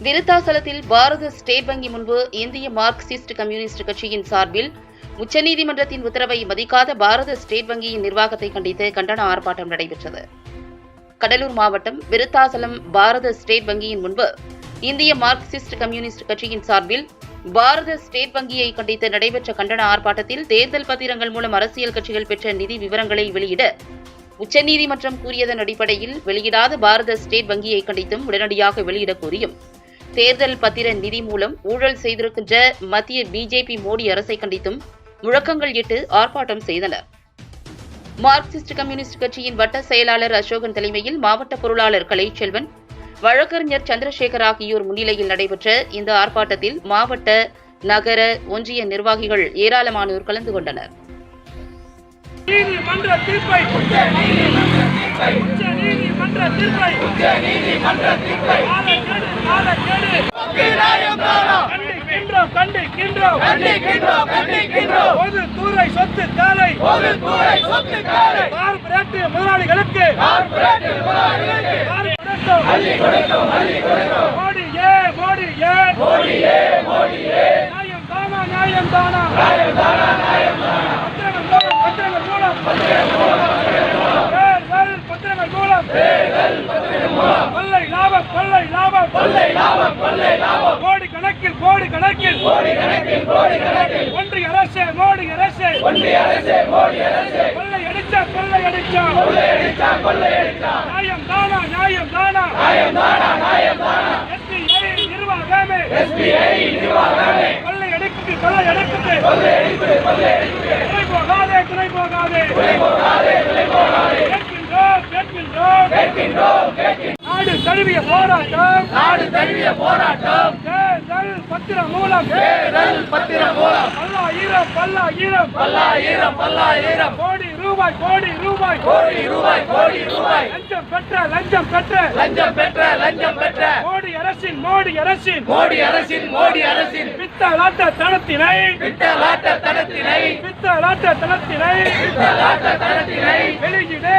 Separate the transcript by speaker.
Speaker 1: விருத்தாசலத்தில் பாரத state வங்கி முன்பு இந்திய மார்க்சிஸ்ட் கம்யூனிஸ்ட் கட்சியின் சார்பில் உச்சநீதிமன்றத்தின் உத்தரவை மதிக்காத பாரத ஸ்டேட் வங்கியின் நிர்வாகத்தை கண்டித்து கண்டன ஆர்ப்பாட்டம் நடைபெற்றது. கடலூர் மாவட்டம் விருத்தாசலம் பாரத ஸ்டேட் வங்கியின் முன்பு இந்திய மார்க்சிஸ்ட் கம்யூனிஸ்ட் கட்சியின் சார்பில் பாரத ஸ்டேட் வங்கியை கண்டித்து நடைபெற்ற கண்டன ஆர்ப்பாட்டத்தில் தேர்தல் பத்திரங்கள் மூலம் அரசியல் கட்சிகள் பெற்ற நிதி விவரங்களை வெளியிட உச்சநீதிமன்றம் கூறியதன் அடிப்படையில் வெளியிடாத பாரத ஸ்டேட் வங்கியை கண்டித்தும் உடனடியாக வெளியிடக் கோரியும், தேர்தல் பத்திர நிதி மூலம் ஊழல் செய்திருக்கின்ற மத்திய பிஜேபி மோடி அரசை கண்டித்தும் முழக்கங்கள் இட்டு ஆர்ப்பாட்டம் செய்தனர். மார்க்சிஸ்ட் கம்யூனிஸ்ட் கட்சியின் வட்ட செயலாளர் அசோகன் தலைமையில் மாவட்ட பொருளாளர் கலைச்செல்வன், வழக்கறிஞர் சந்திரசேகர் ஆகியோர் முன்னிலையில் நடைபெற்ற இந்த ஆர்ப்பாட்டத்தில் மாவட்ட, நகர, ஒன்றிய நிர்வாகிகள் ஏராளமானோர் கலந்து கொண்டனர்.
Speaker 2: முதலாளிகளுக்கு நியாயம் தானா பத்திரங்கள் மூலம் கொள்ளை லாபம் கோடி கணக்கில் ஒன்றிய அரசு மோடி அரசு கொள்ளையடிச்சா நியாயம் தானா SBI நிர்வாகமே கொள்ளையடிக்குது துணை போகாதே கேட்கின்றோம் நாடு தழுவிய போராட்டம் தேர்தல் பத்திரம் மூலம் பல்லாயிரம் கோடி ரூபாய் லஞ்சம் பெற்ற மோடி அரசின் பித்தலாட்ட தனத்தினை வெளியிடு